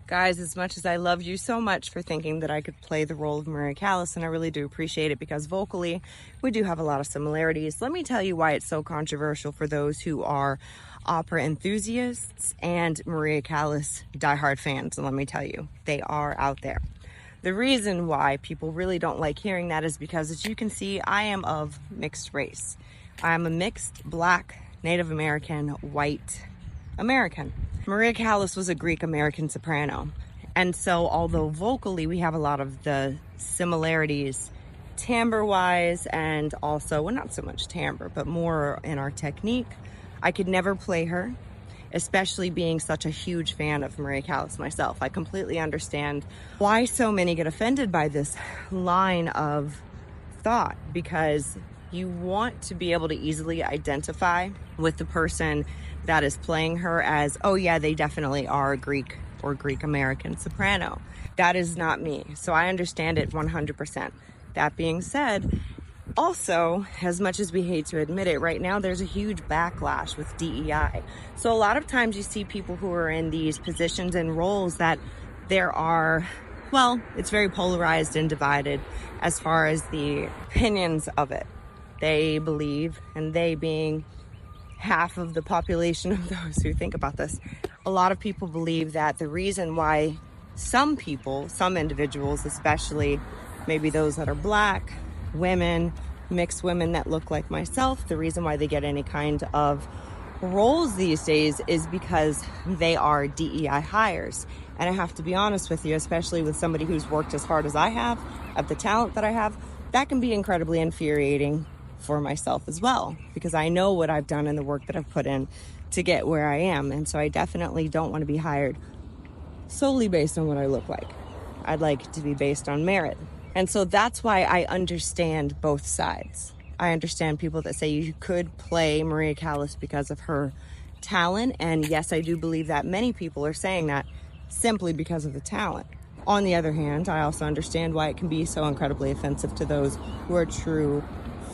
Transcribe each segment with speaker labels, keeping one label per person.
Speaker 1: Guys, as much as I love you so much for thinking that I could play the role of Maria Callas, and I really do appreciate it because vocally we do have a lot of similarities, let me tell you why it's so controversial for those who are opera enthusiasts and Maria Callas diehard fans. And let me tell you, they are out there. The reason why people really don't like hearing that is because, as you can see, I am of mixed race. I'm a mixed Black, Native American, white American. Maria Callas was a Greek American soprano. And so although vocally we have a lot of the similarities timbre wise, and also, well, not so much timbre, but more in our technique, I could never play her, especially being such a huge fan of Maria Callas myself. I completely understand why so many get offended by this line of thought, because you want to be able to easily identify with the person that is playing her as, oh yeah, they definitely are a Greek or Greek American soprano. That is not me. So I understand it 100%. That being said, also, as much as we hate to admit it, right now there's a huge backlash with DEI. So a lot of times you see people who are in these positions and roles that there are, well, it's very polarized and divided as far as the opinions of it. They believe, and they being half of the population of those who think about this, a lot of people believe that the reason why some people, some individuals, especially maybe those that are Black, women, mixed women that look like myself, the reason why they get any kind of roles these days is because they are DEI hires. And I have to be honest with you, especially with somebody who's worked as hard as I have, at the talent that I have, that can be incredibly infuriating for myself as well, because I know what I've done and the work that I've put in to get where I am. And so I definitely don't want to be hired solely based on what I look like. I'd like it to be based on merit. And so that's why I understand both sides. I understand people that say you could play Maria Callas because of her talent. And yes, I do believe that many people are saying that simply because of the talent. On the other hand, I also understand why it can be so incredibly offensive to those who are true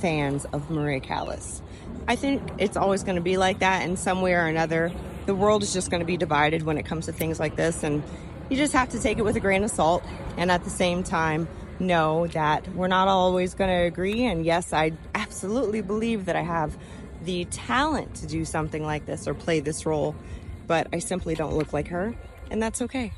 Speaker 1: fans of Maria Callas. I think it's always going to be like that in some way or another. The world is just going to be divided when it comes to things like this, and you just have to take it with a grain of salt, and at the same time know that we're not always going to agree. And yes, I absolutely believe that I have the talent to do something like this or play this role, but I simply don't look like her, and that's okay.